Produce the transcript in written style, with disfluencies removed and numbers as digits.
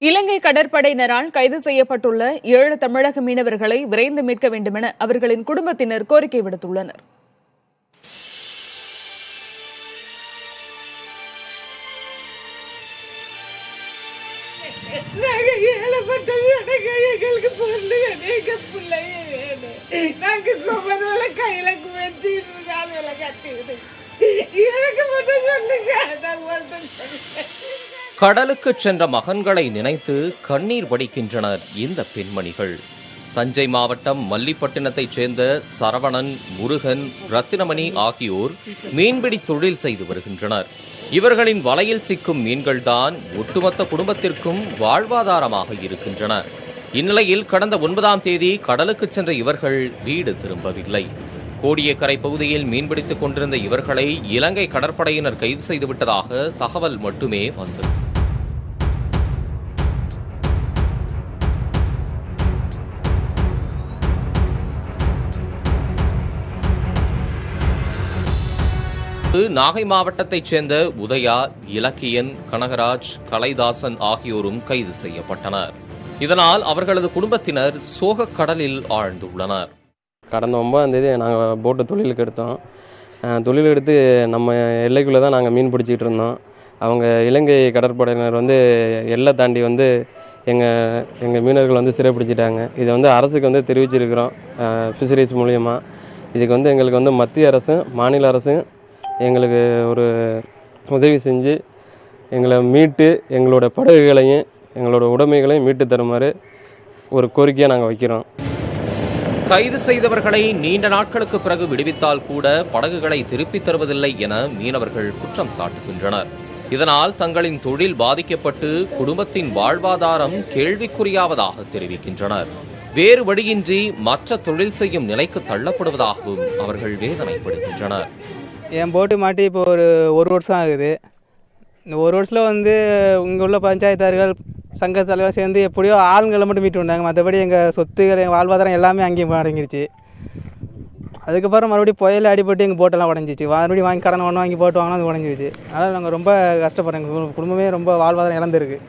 இலங்கை கடற்படையினரால் கைது செய்யப்பட்டுள்ள 7 தமிழக மீனவர்களை விரைந்து மீட்க வேண்டுமென அவர்களின் குடும்பத்தினர் கோரிக்கை விடுத்துள்ளனர். கடலுக்கு சென்ற மகன்களை நினைத்து கண்ணீர் வடிக்கின்றனர் இந்த பெண்மணிகள். தஞ்சை மாவட்டம் மல்லிப்பட்டினத்தைச் சேர்ந்த சரவணன், முருகன், ரத்தினமணி ஆகியோர் மீன்பிடி தொழில் செய்து வருகின்றனர். இவர்களின் வலையில் சிக்கும் மீன்கள்தான் ஒட்டுமொத்த குடும்பத்திற்கும் வாழ்வாதாரமாக இருக்கின்றன. இந்நிலையில் கடந்த 9ஆம் தேதி கடலுக்கு சென்ற இவர்கள் வீடு திரும்பவில்லை. கோடியக்கரை பகுதியில் மீன்பிடித்துக் கொண்டிருந்த இவர்களை இலங்கை கடற்படையினர் கைது செய்துவிட்டதாக தகவல் மட்டுமே வந்தது. நாகை மாவட்டத்தைச் சேர்ந்த உதயா, இலக்கியன், கனகராஜ், கலைதாசன் ஆகியோரும் கைது செய்யப்பட்டனர். இதனால் அவர்களது குடும்பத்தினர் சோகக் கடலில் ஆழ்ந்துள்ளனர். கடந்த 9ஆம் தேதி நாங்கள் போட்டு தொழிலுக்கு எடுத்தோம். தொழில் எடுத்து நம்ம எல்லைக்குள்ளே தான் நாங்கள் மீன் பிடிச்சிக்கிட்டு இருந்தோம். அவங்க இலங்கை கடற்படையினர் எல்லை தாண்டி எங்கள் மீனவர்கள் சிறைப்பிடிச்சிட்டாங்க. இதை அரசுக்கு தெரிவிச்சிருக்கிறோம் ஃபிஷரிஸ் மூலியமாக. இதுக்கு எங்களுக்கு மத்திய அரசும் மாநில அரசும் எங்களுக்கு ஒரு உதவி செஞ்சு எங்களை மீட்டு எங்களோட படகுகளையும் எங்களோட உடைமைகளையும் மீட்டு தருமாறு ஒரு கோரிக்கையை நாங்கள் வைக்கிறோம். கைது செய்தவர்களை நீண்ட நாட்களுக்கு பிறகு விடுவித்தால் கூட படகுகளை திருப்பித் தருவதில்லை என மீனவர்கள் குற்றம் சாட்டுகின்றனர். இதனால் தங்களின் தொழில் பாதிக்கப்பட்டு குடும்பத்தின் வாழ்வாதாரம் கேள்விக்குறியாவதாக தெரிவிக்கின்றனர். வேறு வழியின்றி மற்ற தொழில் செய்யும் நிலைக்கு தள்ளப்படுவதாகவும் அவர்கள் வேதனைப்படுகின்றனர். என் போட்டு மாட்டி இப்போ ஒரு வருஷம் ஆகுது. இந்த ஒரு வருஷத்தில் இங்கே உள்ள பஞ்சாயத்தார்கள் சங்க தலைவர் சேர்ந்து எப்படியோ ஆளுங்களை மட்டும் மீட்டு வந்தாங்க. மற்றபடி எங்கள் சொத்துக்கள், எங்கள் வாழ்வாதாரம் எல்லாமே அங்கேயும் அடங்கிருச்சு. அதுக்கப்புறம் மறுபடியும் புயல் அடிபட்டு எங்கள் போட்டெல்லாம் உடஞ்சிச்சு. மறுபடியும் வாங்கி கடன் வாங்கி போட்டு வாங்கினா அது உடஞ்சிருச்சு. அதனால் நாங்கள் ரொம்ப கஷ்டப்படுறோம். எங்கள் குடும்பமே ரொம்ப வாழ்வாதாரம் இழந்திருக்கு.